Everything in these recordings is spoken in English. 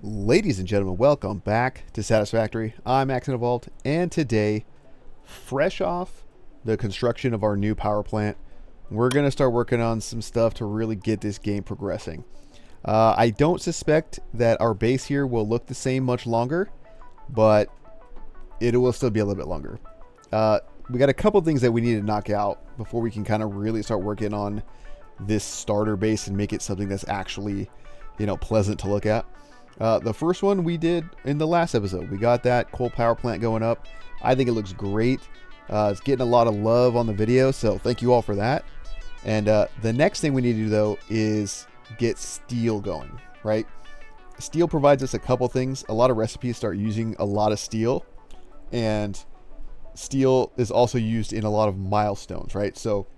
Ladies and gentlemen, welcome back to Satisfactory. I'm Vault, and today, fresh off the construction of our new power plant, we're going to start working on some stuff to really get this game progressing. I don't suspect that our base here will look the same much longer, but it will still be a little bit longer. We got a couple things that we need to knock out before we can kind of really start working on this starter base and make it something that's actually, pleasant to look at. The first one we did in the last episode. We got that coal power plant going up. I think it looks great. It's getting a lot of love on the video, so thank you all for that. And the next thing we need to do, though, is get steel going, right? Steel provides us a couple things. A lot of recipes start using a lot of steel, and steel is also used in a lot of milestones, right? So,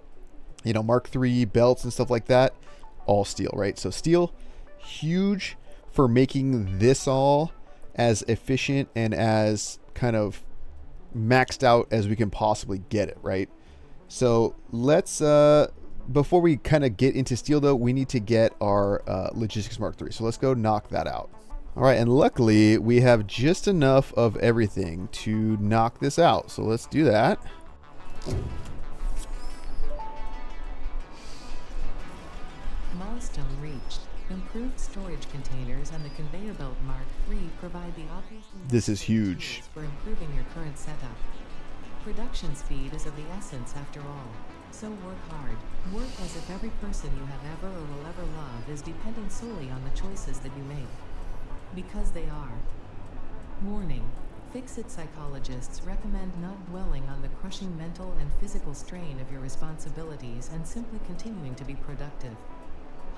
Mark III belts and stuff like that, all steel, right? So steel, huge for making this all as efficient and as kind of maxed out as we can possibly get it, right? So let's, before we kind of get into steel though, we need to get our logistics Mark III. So let's go knock that out. All right, and luckily we have just enough of everything to knock this out. So let's do that. Milestone reached. Improved storage containers and the conveyor belt Mark III provide the obvious. This is huge for improving your current setup. Production speed is of the essence after all. So work hard. Work as if every person you have ever or will ever love is depending solely on the choices that you make. Because they are. Warning. Fix-it psychologists recommend not dwelling on the crushing mental and physical strain of your responsibilities and simply continuing to be productive.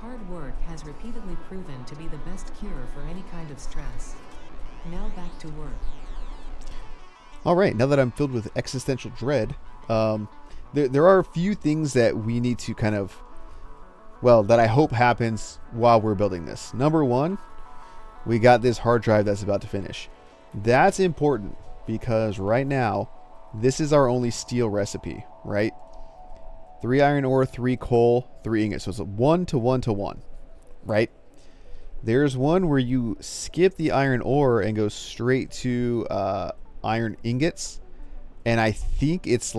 Hard work has repeatedly proven to be the best cure for any kind of stress. Now back to work. All right, now that I'm filled with existential dread, there are a few things that we need to kind of, that I hope happens while we're building this. Number one, we got this hard drive that's about to finish. That's important because right now, this is our only steel recipe, right? 3 iron ore, 3 coal, 3 ingots. So it's a 1 to 1 to 1, right? There's one where you skip the iron ore and go straight to iron ingots. And I think it's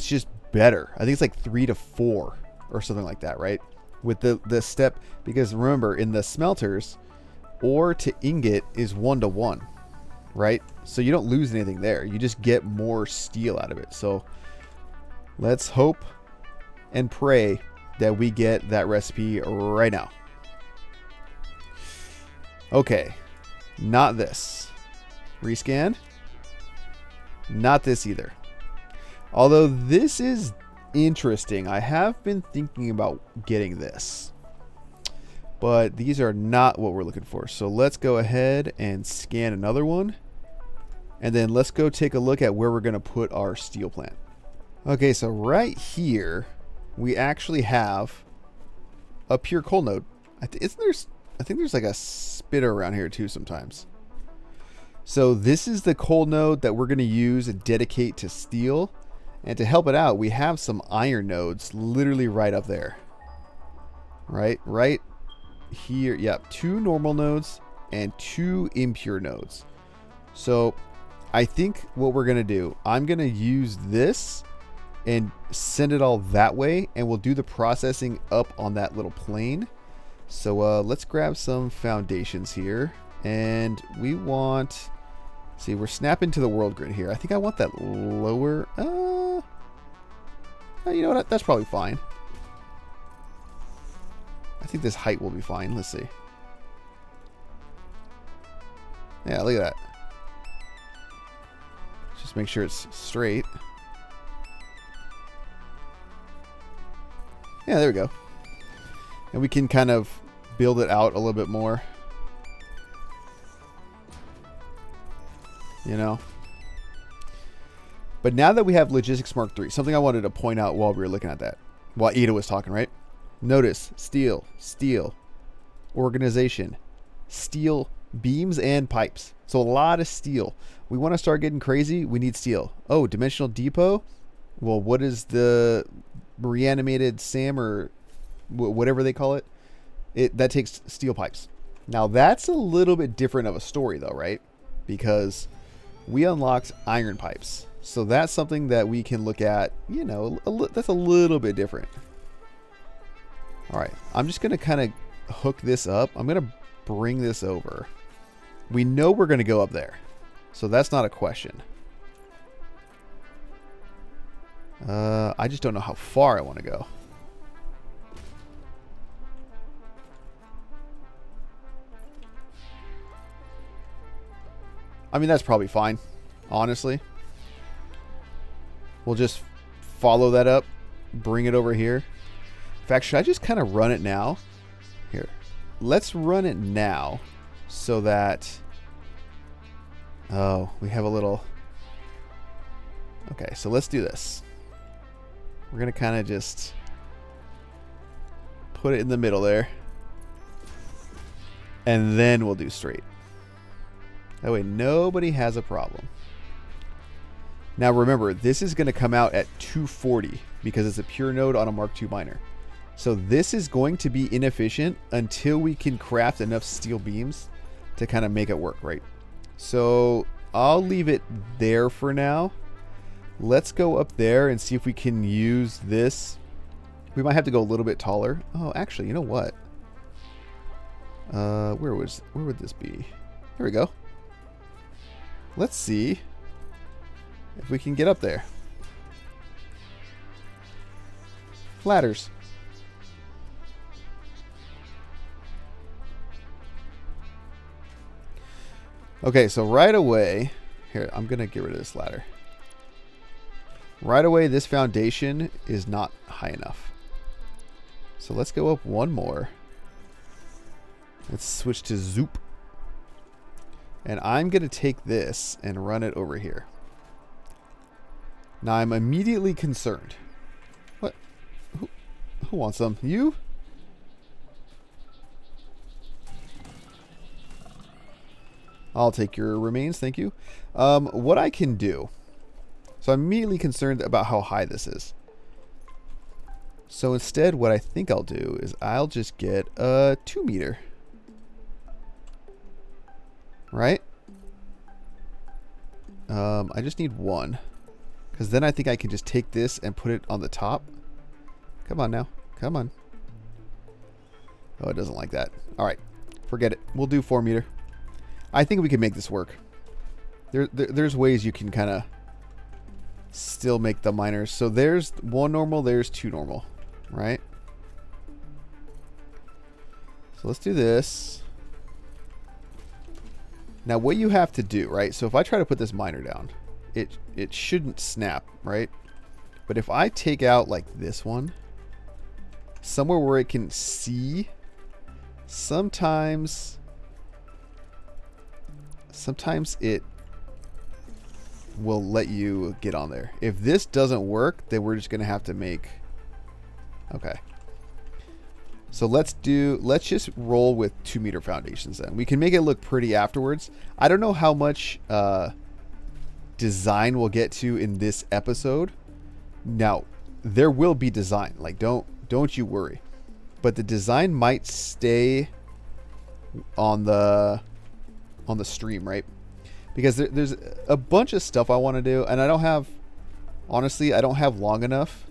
just better. I think it's like 3 to 4 or something like that, right? With the step, because remember, in the smelters, ore to ingot is 1 to 1, right? So you don't lose anything there. You just get more steel out of it. So let's hope and pray that we get that recipe right now. Okay, not this. Rescan. Not this either. Although this is interesting. I have been thinking about getting this. But these are not what we're looking for. So let's go ahead and scan another one. And then let's go take a look at where we're going to put our steel plant. Okay, so right here, we actually have a pure coal node. I think there's like a spitter around here too sometimes. So this is the coal node that we're going to use and dedicate to steel. And to help it out, we have some iron nodes literally right up there. Right here. Yep, 2 normal nodes and 2 impure nodes. So I think what we're going to do, I'm going to use this and send it all that way, and we'll do the processing up on that little plane. So let's grab some foundations here, and we want, see, we're snapping to the world grid here. I think I want that lower, you know what, that's probably fine. I think this height will be fine. Let's see. Yeah, look at that. Just make sure it's straight. Yeah, there we go. And we can kind of build it out a little bit more. But now that we have Logistics Mark III, something I wanted to point out while we were looking at that, while Ida was talking, right? Notice, steel, organization, steel beams and pipes. So a lot of steel. We want to start getting crazy. We need steel. Oh, dimensional depot. Well, what is the reanimated SAM or whatever they call it? that takes steel pipes. Now that's a little bit different of a story though, right? Because we unlocked iron pipes. So that's something that we can look at, you know, that's a little bit different. All right, I'm just going to kind of hook this up. I'm going to bring this over. We know we're going to go up there. So that's not a question. I just don't know how far I want to go. I mean, that's probably fine, honestly. We'll just follow that up, bring it over here. In fact, should I just kind of run it now? Here, let's run it now so that... Oh, we have a little... Okay, so let's do this. We're going to kind of just put it in the middle there. And then we'll do straight. That way nobody has a problem. Now remember, this is going to come out at 240 because it's a pure node on a Mark II miner. So this is going to be inefficient until we can craft enough steel beams to kind of make it work, right? So I'll leave it there for now. Let's go up there and see if we can use this. We might have to go a little bit taller. Oh, actually, you know what? Where would this be? Here we go. Let's see if we can get up there. Ladders. Okay, so right away, here, I'm going to get rid of this ladder. Right away, this foundation is not high enough. So let's go up one more. Let's switch to Zoop. And I'm going to take this and run it over here. Now I'm immediately concerned. What? Who wants them? You? I'll take your remains, thank you. What I can do. So I'm immediately concerned about how high this is. So instead, what I think I'll do is I'll just get a 2 meter. Right? I just need one. Because then I think I can just take this and put it on the top. Come on now. Come on. Oh, it doesn't like that. Alright. Forget it. We'll do 4 meter. I think we can make this work. There's ways you can kind of still make the miners. So there's 1 normal, there's 2 normal. Right? So let's do this. Now what you have to do, right? So if I try to put this miner down, it shouldn't snap, right? But if I take out like this one, somewhere where it can see, sometimes it will let you get on there. If this doesn't work, then we're just gonna have to make... Okay. So let's just roll with 2 meter foundations then. We can make it look pretty afterwards. I don't know how much design we'll get to in this episode. Now, there will be design. Like, don't you worry. But the design might stay on the stream, right? Because there's a bunch of stuff I want to do, and I don't have, honestly, I don't have long enough.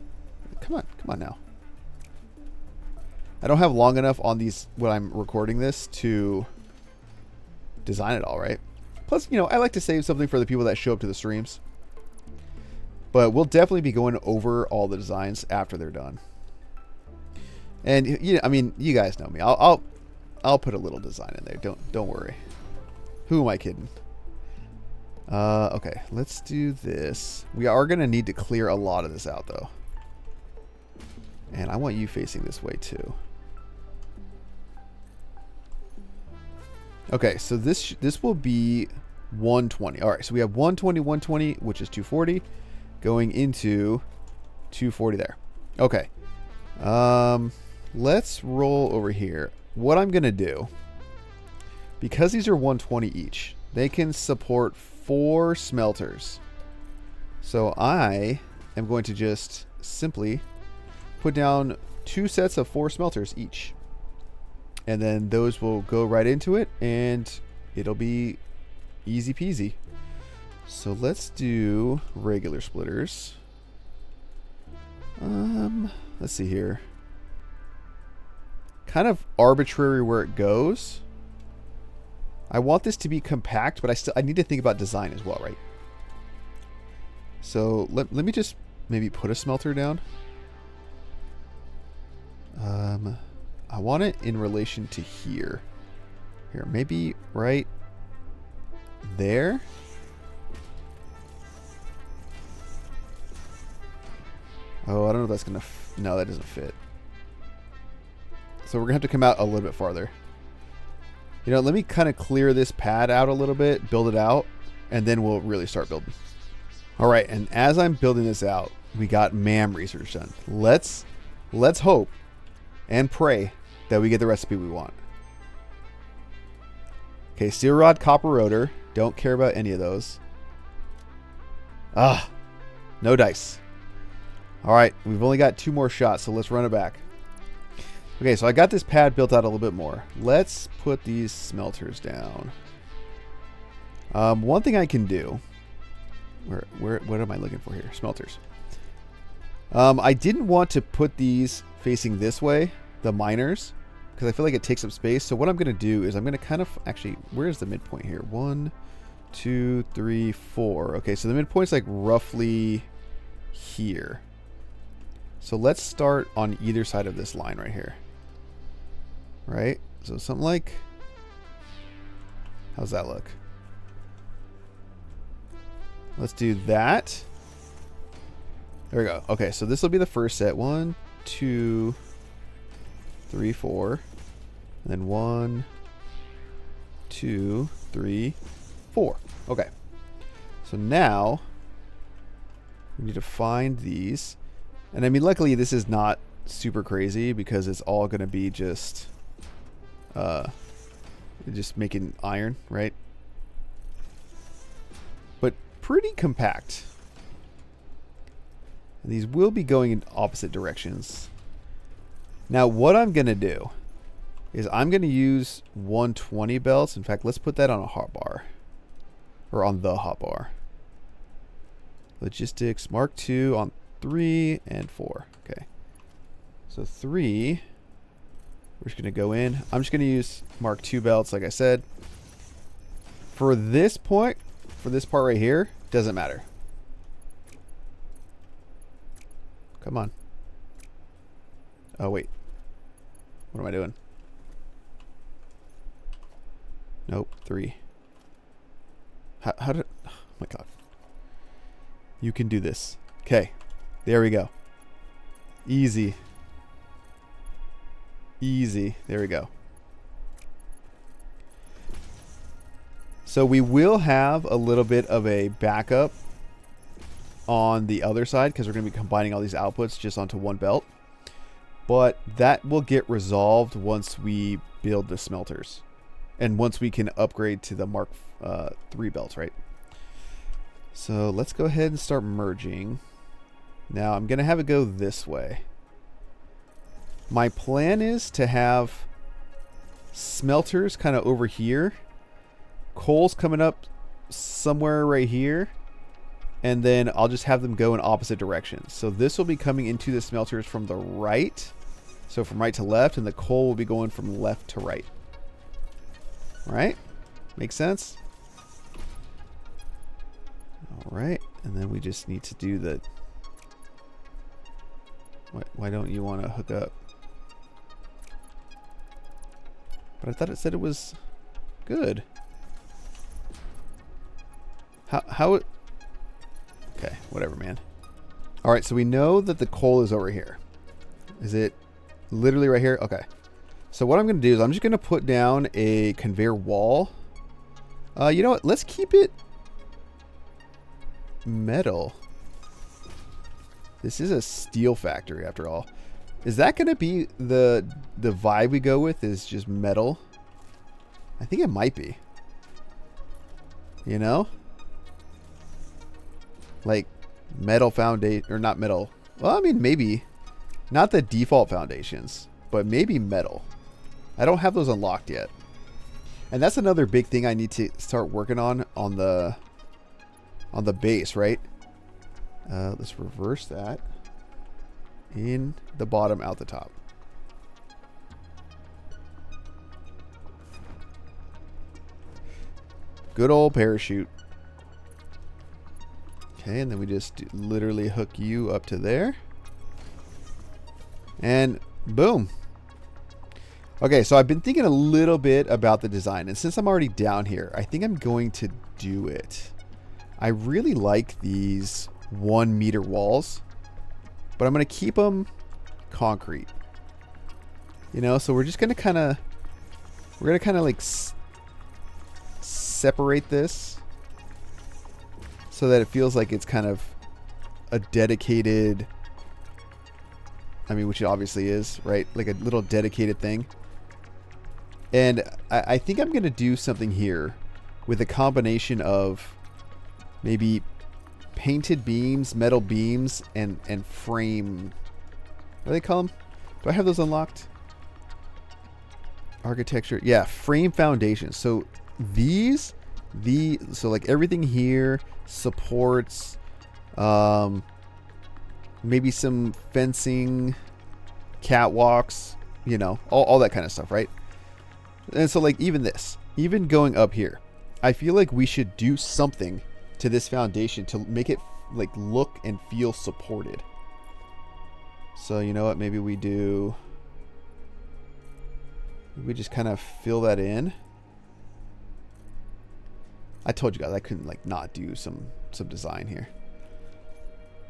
Come on now. I don't have long enough on these, when I'm recording this, to design it all, right? Plus, you know, I like to save something for the people that show up to the streams. But we'll definitely be going over all the designs after they're done. And, you know, I mean, you guys know me. I'll put a little design in there. Don't worry. Who am I kidding? Okay, let's do this. We are going to need to clear a lot of this out, though. And I want you facing this way, too. Okay, so this will be 120. All right, so we have 120, 120, which is 240, going into 240 there. Okay. Let's roll over here. What I'm going to do, because these are 120 each, they can support 4 smelters. So I am going to just simply put down 2 sets of 4 smelters each. and then those will go right into it, and it'll be easy peasy. So let's do regular splitters. Let's see here. Kind of arbitrary where it goes. I want this to be compact, but I need to think about design as well, right? So let me just maybe put a smelter down. I want it in relation to here. Here, maybe right there. Oh, I don't know if that's gonna. No, that doesn't fit. So we're gonna have to come out a little bit farther. You know, let me kind of clear this pad out a little bit, build it out, and then we'll really start building. All right, and as I'm building this out, we got MAM research done. Let's hope and pray that we get the recipe we want. Okay, steel rod, copper rotor. Don't care about any of those. No dice. All right, we've only got 2 more shots, so let's run it back. Okay, so I got this pad built out a little bit more. Let's put these smelters down. One thing I can do. What am I looking for here? Smelters. I didn't want to put these facing this way, the miners, because I feel like it takes up space. So what I'm going to do is I'm going to kind of actually, where's the midpoint here? 1, 2, 3, 4. Okay, so the midpoint's like roughly here. So let's start on either side of this line right here. Right? So something like, how's that look? Let's do that. There we go. Okay, so this will be the first set. 1, 2, 3, 4. And then 1, 2, 3, 4. Okay. So now we need to find these. And I mean, luckily this is not super crazy because it's all going to be just making iron, right? But pretty compact. And these will be going in opposite directions. Now what I'm going to do is I'm going to use 120 belts. In fact, let's put that on a hotbar. Or on the hotbar. Logistics Mark II on 3 and 4. Okay. So 3. We're just going to go in. I'm just going to use Mark II belts, like I said. For this point, for this part right here, doesn't matter. Come on. Oh, wait. What am I doing? Nope, 3. How did... Oh, my God. You can do this. Okay. There we go. Easy. Easy. There we go. So we will have a little bit of a backup on the other side because we're going to be combining all these outputs just onto one belt. But that will get resolved once we build the smelters. And once we can upgrade to the Mark III belts, right? So let's go ahead and start merging. Now I'm going to have it go this way. My plan is to have smelters kind of over here. Coals coming up somewhere right here. And then I'll just have them go in opposite directions. So this will be coming into the smelters from the right. So from right to left. And the coal will be going from left to right. Right? Make sense? Alright. And then we just need to do the... Why don't you want to hook up? But I thought it said it was good. How it... Okay, whatever, man. Alright, so we know that the coal is over here. Is it literally right here? Okay. So what I'm going to do is I'm just going to put down a conveyor wall. You know what? Let's keep it metal. This is a steel factory after all. Is that going to be the vibe we go with is just metal? I think it might be. You know? Like metal foundation, or not metal. Well, I mean, maybe not the default foundations, but maybe metal. I don't have those unlocked yet. And that's another big thing I need to start working on the base, right? Let's reverse that. In the bottom, out the top. Good old parachute. Okay, and then we just literally hook you up to there. And boom. Okay, so I've been thinking a little bit about the design. And since I'm already down here, I think I'm going to do it. I really like these 1 meter walls. But I'm going to keep them concrete. You know, so we're just going to kind of... We're going to kind of like separate this. So that it feels like it's kind of a dedicated... I mean, which it obviously is, right? Like a little dedicated thing. And I think I'm going to do something here with a combination of maybe painted beams, metal beams, and frame. What do they call them? Do I have those unlocked? Architecture. Yeah, frame foundations. So so like everything here, supports, maybe some fencing, catwalks, you know, all that kind of stuff, right? And so like even this, even going up here, I feel like we should do something to this foundation to make it like look and feel supported. So you know what, maybe we just kind of fill that in. I told you guys I couldn't like not do some design here.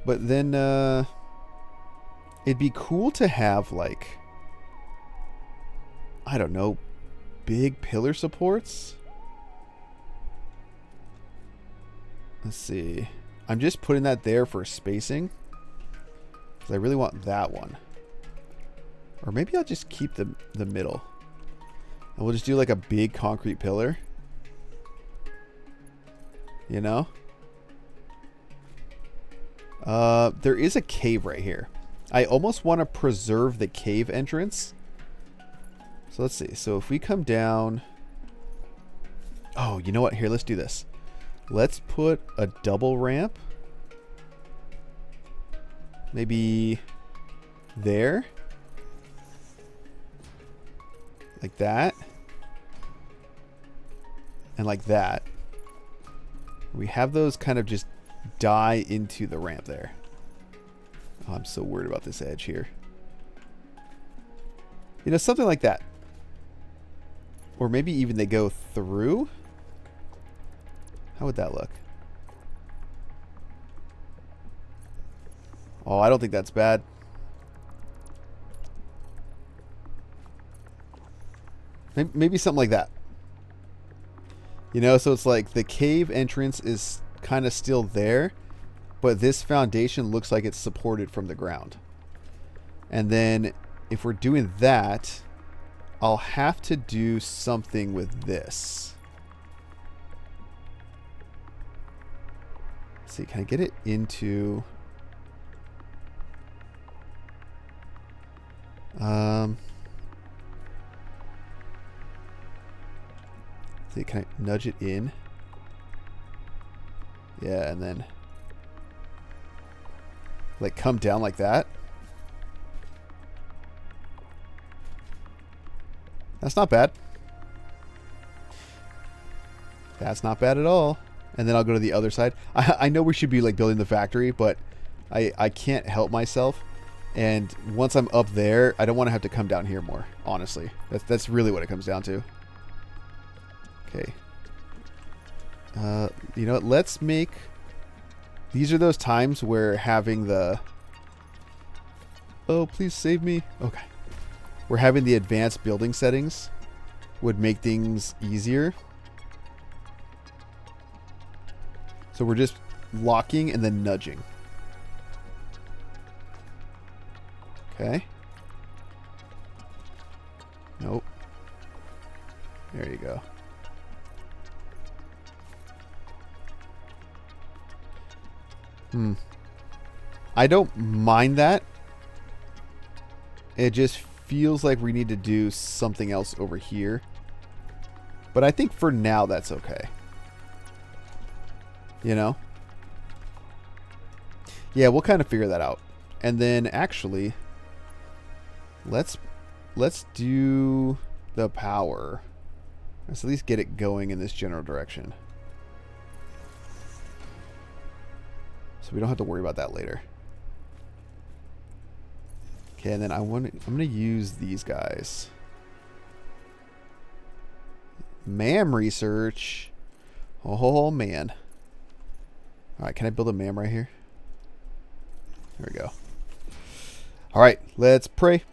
But then it'd be cool to have like, I don't know, big pillar supports. Let's see. I'm just putting that there for spacing. Because I really want that one. Or maybe I'll just keep the middle. And we'll just do like a big concrete pillar. You know? There is a cave right here. I almost want to preserve the cave entrance. So let's see. So if we come down... Oh, you know what? Here, let's do this. Let's put a double ramp. Maybe there. Like that. And like that. We have those kind of just die into the ramp there. Oh, I'm so worried about this edge here. You know, something like that. Or maybe even they go through. How would that look? Oh, I don't think that's bad. Maybe something like that. You know, so it's like the cave entrance is kind of still there, but this foundation looks like it's supported from the ground. And then if we're doing that, I'll have to do something with this. Let's see, can I get it into... See, can I nudge it in? Yeah, and then like come down like that. That's not bad. That's not bad at all. And then I'll go to the other side. I know we should be like building the factory, but I can't help myself. And once I'm up there, I don't want to have to come down here more, honestly. That's really what it comes down to. Okay. You know what? Let's make... These are those times where having the... Oh, please save me. Okay. Where having the advanced building settings would make things easier. So we're just locking and then nudging. Okay. Nope. There you go. I don't mind that. It just feels like we need to do something else over here. But I think for now that's okay. You know? Yeah, we'll kind of figure that out. And then actually, let's do the power. Let's at least get it going in this general direction. So we don't have to worry about that later. Okay, and then I'm going to use these guys. MAM research. Oh, man. All right, can I build a MAM right here? There we go. All right, let's pray.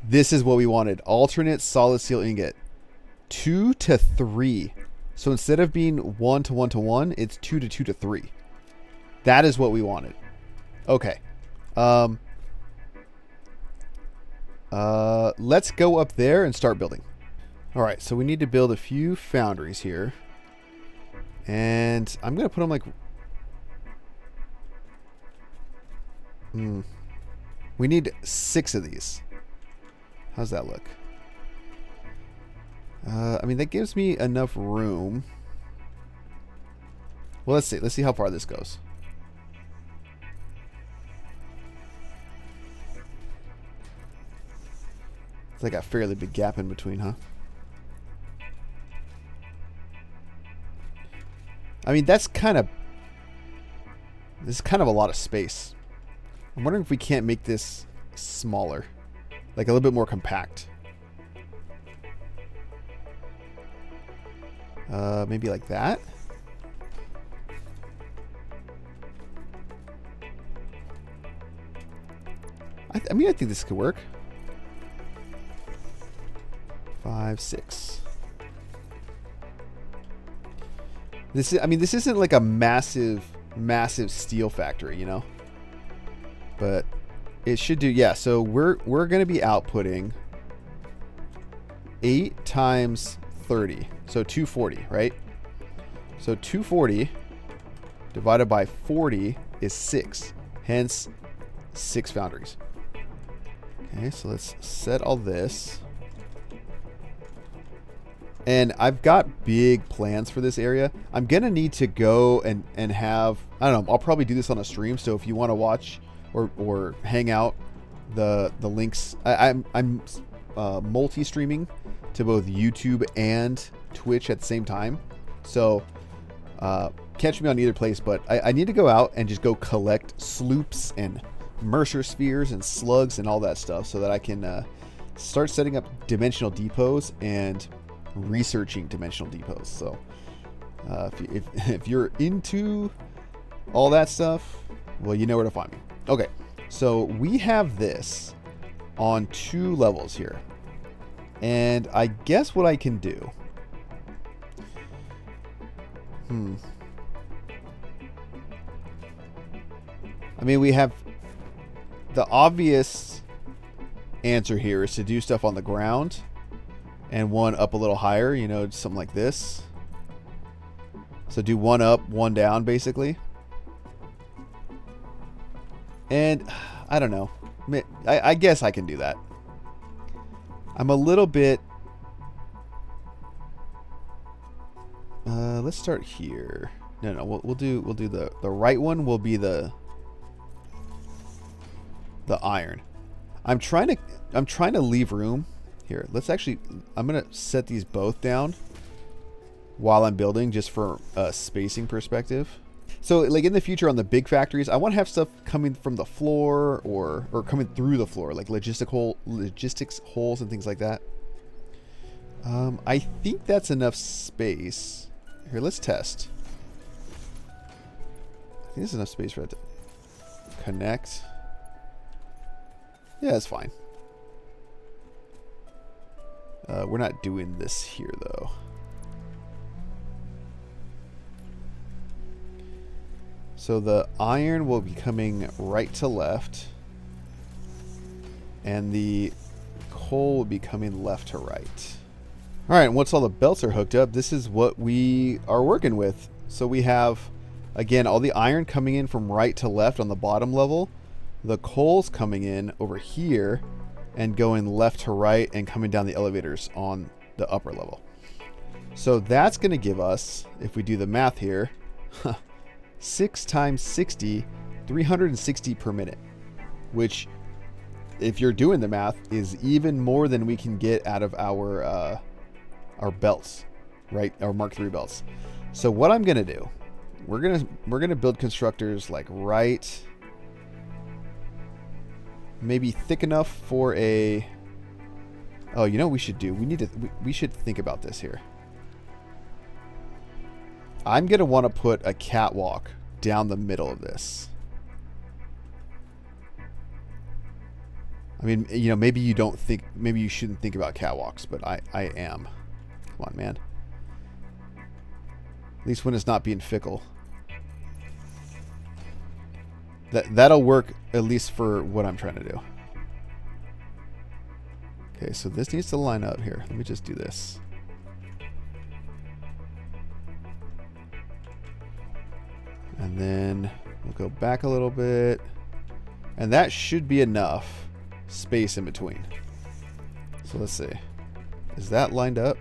This is what we wanted. Alternate solid steel ingot. 2 to 3. So instead of being 1 to 1 to 1, it's 2 to 2 to 3. That is what we wanted. Okay. Let's go up there and start building. All right, so we need to build a few foundries here. And I'm going to put them like... We need 6 of these. How's that look? I mean, that gives me enough room. Well, let's see. Let's see how far this goes. It's like a fairly big gap in between, huh? I mean, that's kind of... This is kind of a lot of space. I'm wondering if we can't make this smaller. Like a little bit more compact. Maybe like that? I mean, I think this could work. 5, 6. This is, I mean, this isn't like a massive steel factory, you know? But it should do, yeah, so we're going to be outputting 8 times 30. So 240, right? So 240 divided by 40 is 6. Hence, 6 foundries. Okay, so let's set all this. And I've got big plans for this area. I'm going to need to go and have... I don't know, I'll probably do this on a stream. So if you want to watch or hang out, the links... I'm multi-streaming to both YouTube and Twitch at the same time. So catch me on either place. But I need to go out and just go collect sloops and Mercer spheres and slugs and all that stuff so that I can start setting up dimensional depots and researching dimensional depots. So if you're into all that stuff, well, you know where to find me. Okay, so we have this on 2 levels here, and I guess what I can do, I mean, we have the obvious answer here is to do stuff on the ground and one up a little higher, you know, something like this. So do 1 up, 1 down, basically. And I don't know. I guess I can do that. I'm a little bit... let's start here. No, we'll do the right one will be the iron. I'm trying to leave room. Here, let's actually, I'm going to set these both down while I'm building, just for a spacing perspective. So like in the future on the big factories, I want to have stuff coming from the floor or coming through the floor, like logistics holes and things like that. I think that's enough space. Here, let's test. I think there's enough space for it to connect. Yeah, that's fine. We're not doing this here, though. So the iron will be coming right to left, and the coal will be coming left to right. All right, and once all the belts are hooked up, this is what we are working with. So we have, again, all the iron coming in from right to left on the bottom level, the coal's coming in over here and going left to right and coming down the elevators on the upper level. So that's going to give us, if we do the math here, 6 times 60, 360 per minute, which, if you're doing the math, is even more than we can get out of our belts, right? Our Mark III belts. So what I'm going to do, we're gonna build constructors like right, maybe thick enough for a. Oh, you know what we should do? We should think about this here. I'm gonna want to put a catwalk down the middle of this. I mean, you know, maybe you don't think, maybe you shouldn't think about catwalks, but I am. Come on, man. At least when it's not being fickle. That'll work, at least for what I'm trying to do. Okay, so this needs to line up here. Let me just do this. And then we'll go back a little bit. And that should be enough space in between. So let's see. Is that lined up?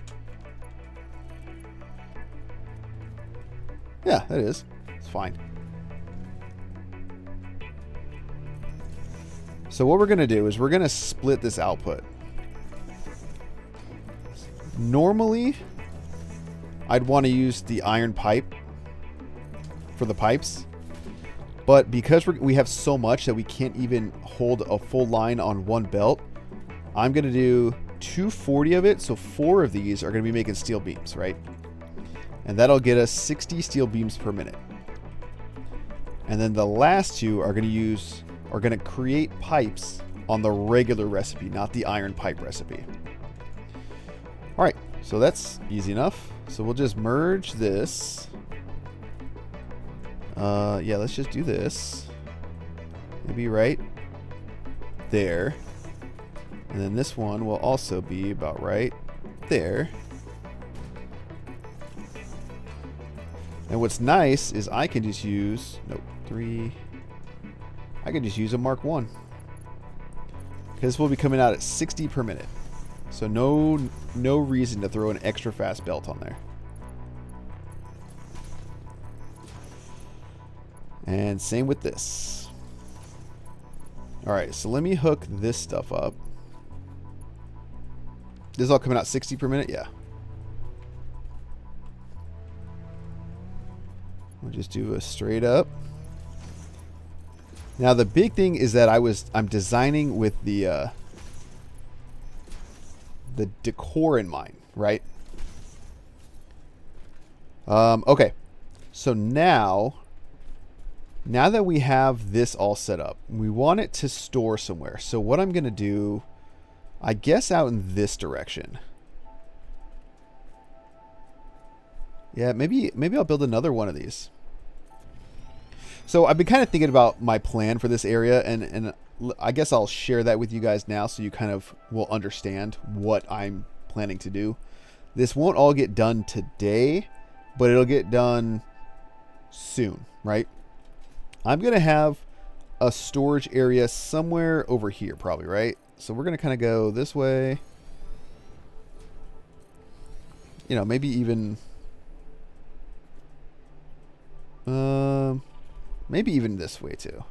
Yeah, that is. It's fine. So what we're going to do is we're going to split this output. Normally, I'd want to use the iron pipe for the pipes. But because we have so much that we can't even hold a full line on one belt, I'm going to do 240 of it. So 4 of these are going to be making steel beams, right? And that'll get us 60 steel beams per minute. And then the last 2 are going to create pipes on the regular recipe, not the iron pipe recipe. All right, so that's easy enough. So we'll just merge this. Yeah, let's just do this. Maybe right there. And then this one will also be about right there. And what's nice is I can just use, nope, 3. I can just use a Mark 1. Because this will be coming out at 60 per minute. So no reason to throw an extra fast belt on there. And same with this. Alright, so let me hook this stuff up. This is all coming out 60 per minute? Yeah. We'll just do a straight up. Now the big thing is that I'm designing with the decor in mind, right? Okay. So now that we have this all set up, we want it to store somewhere. So what I'm going to do, I guess out in this direction. Yeah, maybe I'll build another one of these. So I've been kind of thinking about my plan for this area, and I guess I'll share that with you guys now so you kind of will understand what I'm planning to do. This won't all get done today, but it'll get done soon, right? I'm going to have a storage area somewhere over here probably, right? So we're going to kind of go this way. You know, maybe even... maybe even this way too.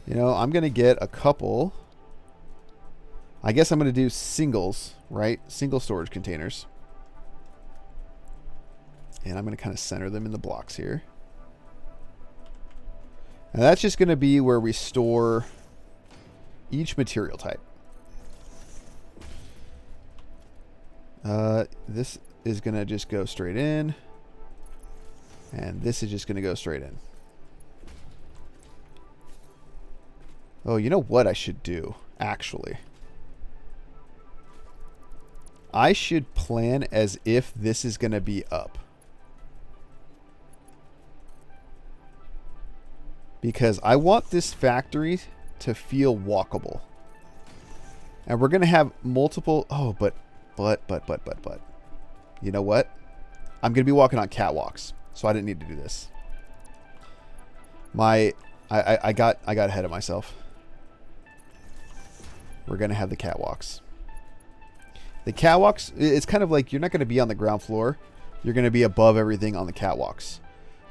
You know, I'm going to get a couple. I guess I'm going to do singles, right? Single storage containers. And I'm going to kind of center them in the blocks here. And that's just going to be where we store each material type. This is going to just go straight in. And this is just going to go straight in. Oh, you know what I should do, actually? I should plan as if this is going to be up. Because I want this factory to feel walkable. And we're going to have multiple... Oh, but. You know what? I'm going to be walking on catwalks. So I didn't need to do this. My I got ahead of myself. We're going to have the catwalks. The catwalks, it's kind of like you're not going to be on the ground floor. You're going to be above everything on the catwalks.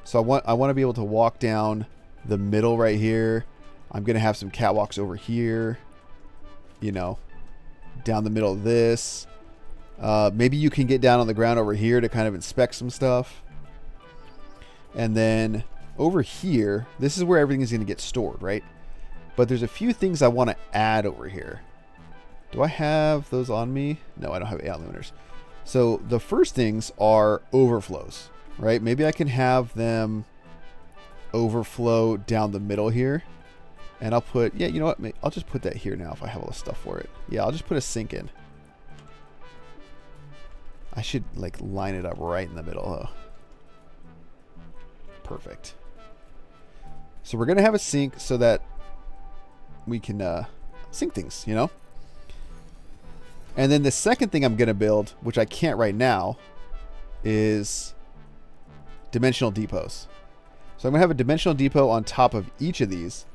So I want to be able to walk down the middle right here. I'm going to have some catwalks over here. You know, down the middle of this. Maybe you can get down on the ground over here to kind of inspect some stuff. And then over here, this is where everything is going to get stored, right? But there's a few things I want to add over here. Do I have those on me? No, I don't have AI limiters. So the first things are overflows, right? Maybe I can have them overflow down the middle here. And I'll put, yeah, you know what? I'll just put that here now if I have all the stuff for it. Yeah, I'll just put a sink in. I should like line it up right in the middle though. Perfect. So we're going to have a sink so that we can sink things, you know? And then the second thing I'm going to build, which I can't right now, is dimensional depots. So I'm going to have a dimensional depot on top of each of these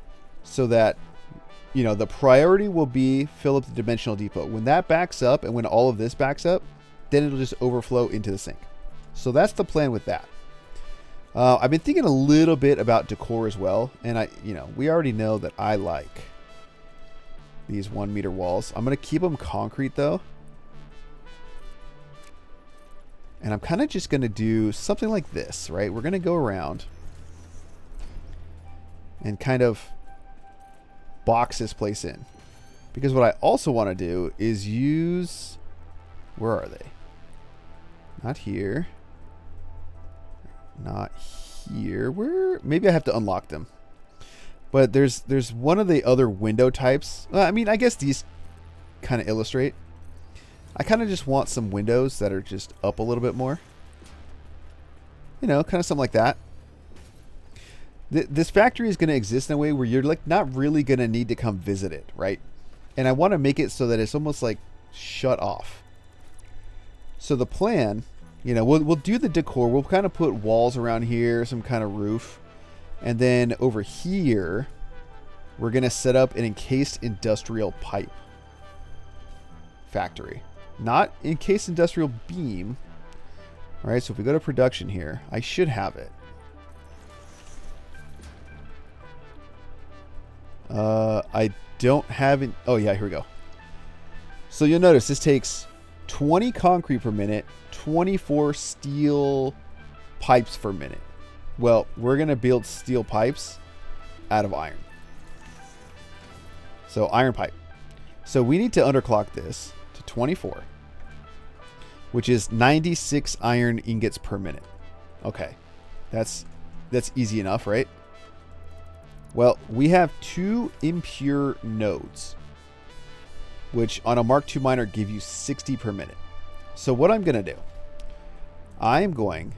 so that, you know, the priority will be fill up the dimensional depot. When that backs up and when all of this backs up, then it'll just overflow into the sink. So that's the plan with that. I've been thinking a little bit about decor as well. And we already know that I like these 1 meter walls. I'm going to keep them concrete though. And I'm kind of just going to do something like this, right? We're going to go around and kind of box this place in. Because what I also want to do is use, where are they? Not here. Not here. Where? Maybe I have to unlock them. But there's one of the other window types. I mean, I guess these kind of illustrate. I kind of just want some windows that are just up a little bit more. You know, kind of something like that. This factory is going to exist in a way where you're like not really going to need to come visit it, right? And I want to make it so that it's almost like shut off. So the plan, you know, we'll do the decor. We'll kind of put walls around here, some kind of roof. And then over here, we're going to set up an encased industrial pipe factory. Not encased industrial beam. All right, so if we go to production here, I should have it. I don't have it. Oh, yeah, here we go. So you'll notice this takes 20 concrete per minute, 24 steel pipes per minute. Well, we're going to build steel pipes out of iron. So iron pipe. So we need to underclock this to 24, which is 96 iron ingots per minute. Okay. That's easy enough, right? Well, we have 2 impure nodes, which on a Mark II miner give you 60 per minute. So what I'm going to do, I am going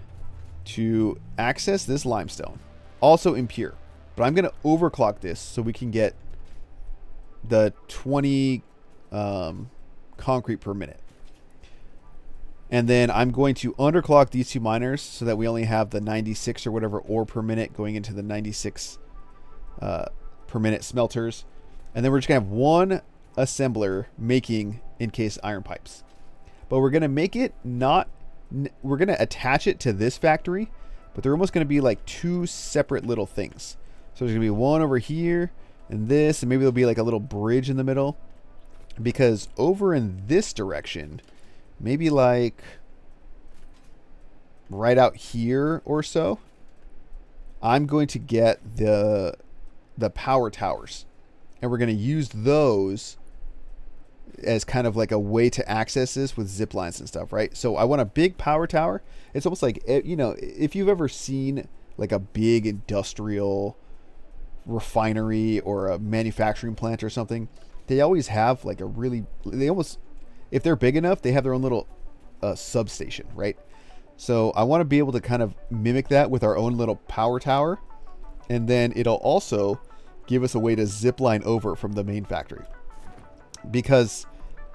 to access this limestone, also impure, but I'm going to overclock this so we can get the 20 concrete per minute. And then I'm going to underclock these 2 miners so that we only have the 96 or whatever ore per minute going into the 96 per minute smelters. And then we're just going to have one assembler making encased iron pipes. But we're going to make it not... We're going to attach it to this factory, but they're almost going to be like 2 separate little things. So there's going to be one over here and this, and maybe there'll be like a little bridge in the middle. Because over in this direction, maybe like right out here or so, I'm going to get the power towers. And we're going to use those as kind of like a way to access this with zip lines and stuff, right? So I want a big power tower. It's almost like, you know, if you've ever seen like a big industrial refinery or a manufacturing plant or something, they always have like a really, if they're big enough, they have their own little substation, right? So I want to be able to kind of mimic that with our own little power tower. And then it'll also give us a way to zip line over from the main factory. Because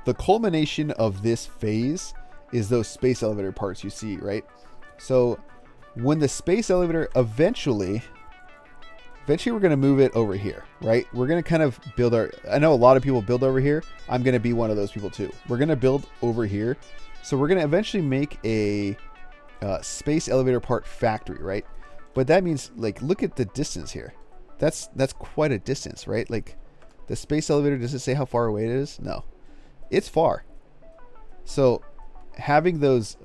the culmination of this phase is those space elevator parts you see, right? So when the space elevator eventually eventually we're going to move it over here, right? We're going to kind of build our, I know a lot of people build over here. I'm going to be one of those people too. We're going to build over here. So we're going to eventually make a space elevator part factory, right? But that means, like, look at the distance here. That's quite a distance, right? Like, the space elevator, does it say how far away it is? No. It's far. So having those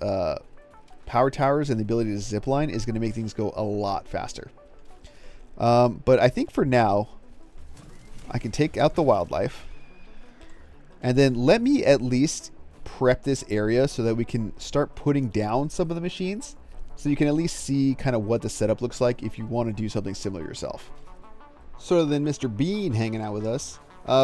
power towers and the ability to zip line is going to make things go a lot faster. But I think for now, I can take out the wildlife. And then let me at least prep this area so that we can start putting down some of the machines. So you can at least see kind of what the setup looks like if you want to do something similar yourself. So then Mr. Bean hanging out with us.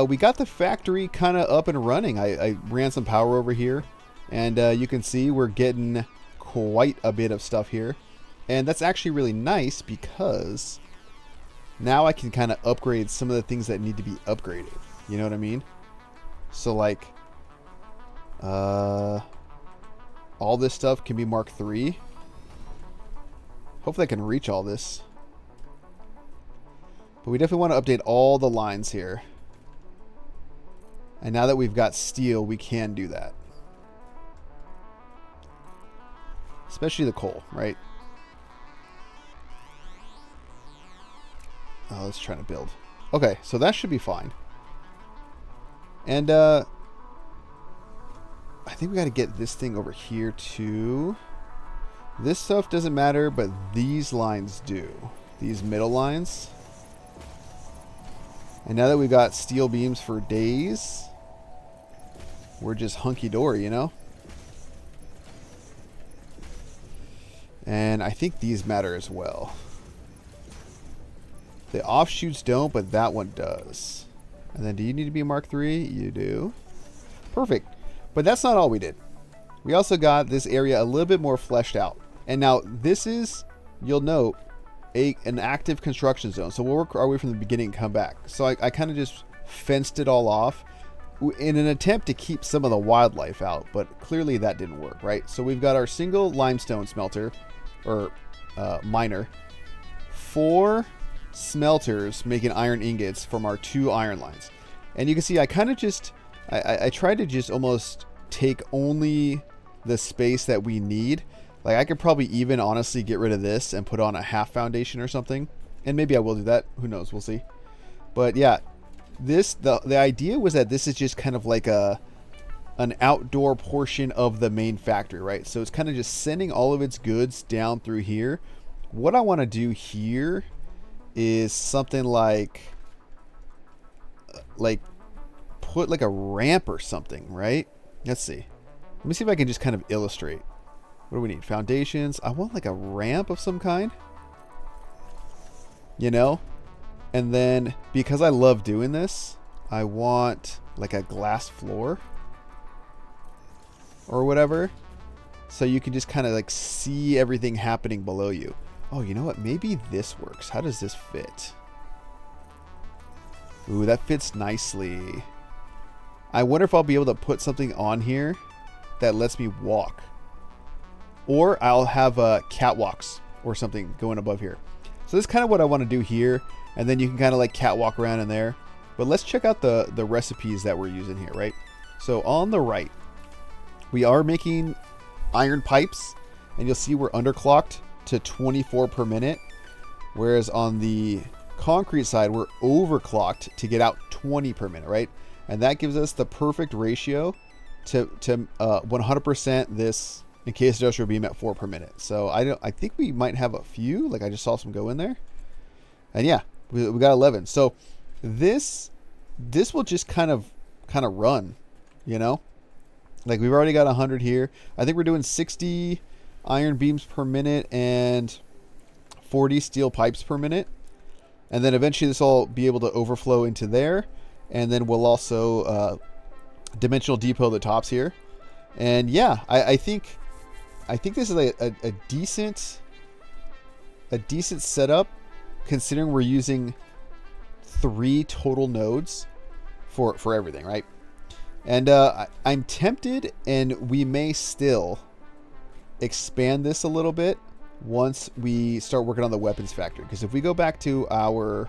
We got the factory kind of up and running. I ran some power over here. And you can see we're getting quite a bit of stuff here. And that's actually really nice because now I can kind of upgrade some of the things that need to be upgraded. You know what I mean? So like, all this stuff can be Mark III. Hopefully I can reach all this. But we definitely want to update all the lines here. And now that we've got steel, we can do that. Especially the coal, right? Oh, let's try to build. Okay, so that should be fine. And I think we got to get this thing over here too. This stuff doesn't matter, but these lines do. These middle lines. And now that we've got steel beams for days, we're just hunky-dory, you know? And I think these matter as well. The offshoots don't, but that one does. And then do you need to be a Mark III? You do. Perfect. But that's not all we did. We also got this area a little bit more fleshed out. And now this is, you'll note, an active construction zone. So we'll work our way from the beginning and come back. So I kind of just fenced it all off in an attempt to keep some of the wildlife out. But clearly that didn't work, right? So we've got our single limestone smelter, or miner. 4 smelters making iron ingots from our 2 iron lines. And you can see I kind of just, I tried to just almost take only the space that we need. Like I could probably even honestly get rid of this and put on a half foundation or something. And maybe I will do that. Who knows? We'll see. But yeah, this, the idea was that this is just kind of like an outdoor portion of the main factory, right? So it's kind of just sending all of its goods down through here. What I want to do here is something like put like a ramp or something, right? Let's see. Let me see if I can just kind of illustrate. What do we need? Foundations. I want like a ramp of some kind. You know? And then because I love doing this, I want like a glass floor or whatever. So you can just kind of like see everything happening below you. Oh, you know what? Maybe this works. How does this fit? Ooh, that fits nicely. I wonder if I'll be able to put something on here that lets me walk. Or I'll have catwalks or something going above here. So this is kind of what I want to do here. And then you can kind of like catwalk around in there. But let's check out the recipes that we're using here, right? So on the right, we are making iron pipes. And you'll see we're underclocked to 24 per minute. Whereas on the concrete side, we're overclocked to get out 20 per minute, right? And that gives us the perfect ratio to 100% this encased industrial beam at 4 per minute. So I think we might have a few. Like I just saw some go in there. And yeah, we got 11. So this will just kind of run, you know? Like we've already got 100 here. I think we're doing 60 iron beams per minute and 40 steel pipes per minute. And then eventually this will be able to overflow into there. And then we'll also dimensional depot the tops here. And yeah, I think this is a decent setup considering we're using 3 total nodes for everything, right? And I'm tempted, and we may still expand this a little bit once we start working on the weapons factory. Because if we go back to our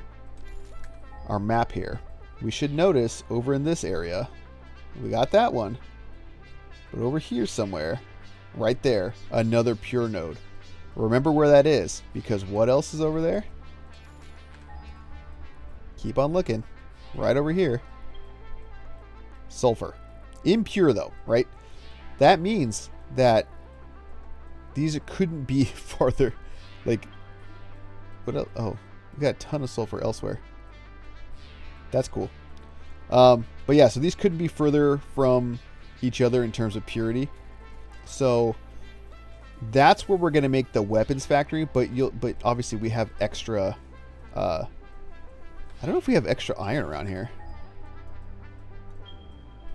map here, we should notice over in this area, we got that one. But over here somewhere, right there, another pure node. Remember where that is, because what else is over there? Keep on looking. Right over here. Sulfur. Impure though, right? That means that these couldn't be farther. Like, what else? Oh, we got a ton of sulfur elsewhere. That's cool. But yeah, so these couldn't be further from each other in terms of purity. So that's where we're going to make the weapons factory. But obviously we have extra. I don't know if we have extra iron around here.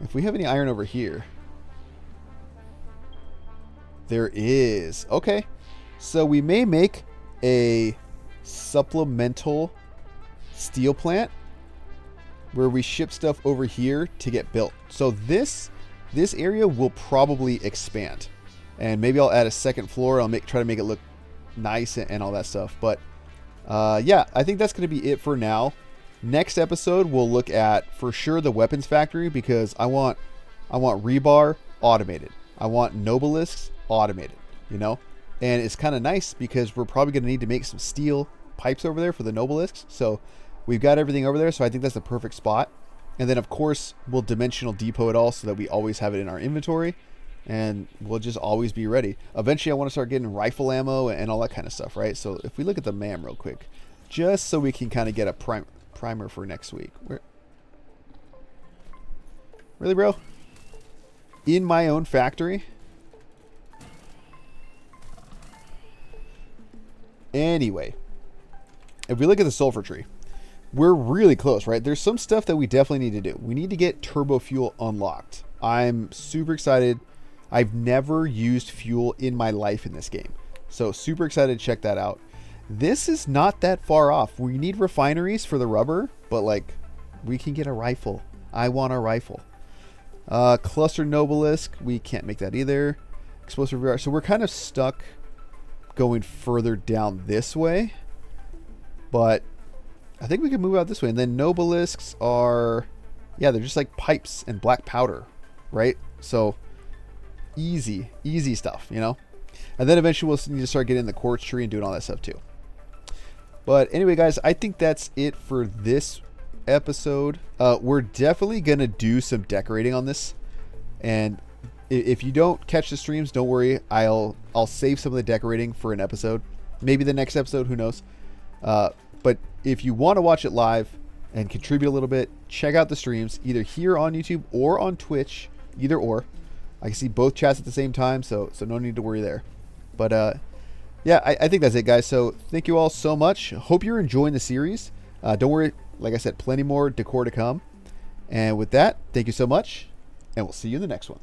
If we have any iron over here. There is. Okay. So we may make a supplemental steel plant where we ship stuff over here to get built. So this area will probably expand. And maybe I'll add a second floor. I'll try to make it look nice and all that stuff. But yeah, I think that's going to be it for now. Next episode, we'll look at, for sure, the weapons factory, because I want rebar automated. I want nobelisks automated, you know? And it's kind of nice because we're probably going to need to make some steel pipes over there for the nobelisks. So we've got everything over there, so I think that's the perfect spot. And then, of course, we'll dimensional depot it all so that we always have it in our inventory. And we'll just always be ready. Eventually, I want to start getting rifle ammo and all that kind of stuff, right? So if we look at the MAM real quick, just so we can kind of get a primer for next week. Really, bro? In my own factory? Anyway, if we look at the sulfur tree, we're really close, right? There's some stuff that we definitely need to do. We need to get turbo fuel unlocked. I'm super excited. I've never used fuel in my life in this game. So super excited to check that out. This is not that far off. We need refineries for the rubber, but like we can get a rifle. I want a rifle. Cluster Nobelisk, we can't make that either. Explosive VR. So we're kind of stuck going further down this way, but I think we can move out this way. And then Nobelisks are, yeah, they're just like pipes and black powder, right? So easy stuff, you know? And then eventually we'll need to start getting the quartz tree and doing all that stuff too. But anyway, guys, I think that's it for this episode. We're definitely going to do some decorating on this. And if you don't catch the streams, don't worry. I'll save some of the decorating for an episode. Maybe the next episode, who knows. But if you want to watch it live and contribute a little bit, check out the streams, either here on YouTube or on Twitch, either or. I can see both chats at the same time, so no need to worry there. But yeah, I think that's it, guys. So thank you all so much. Hope you're enjoying the series. Don't worry, like I said, plenty more decor to come. And with that, thank you so much, and we'll see you in the next one.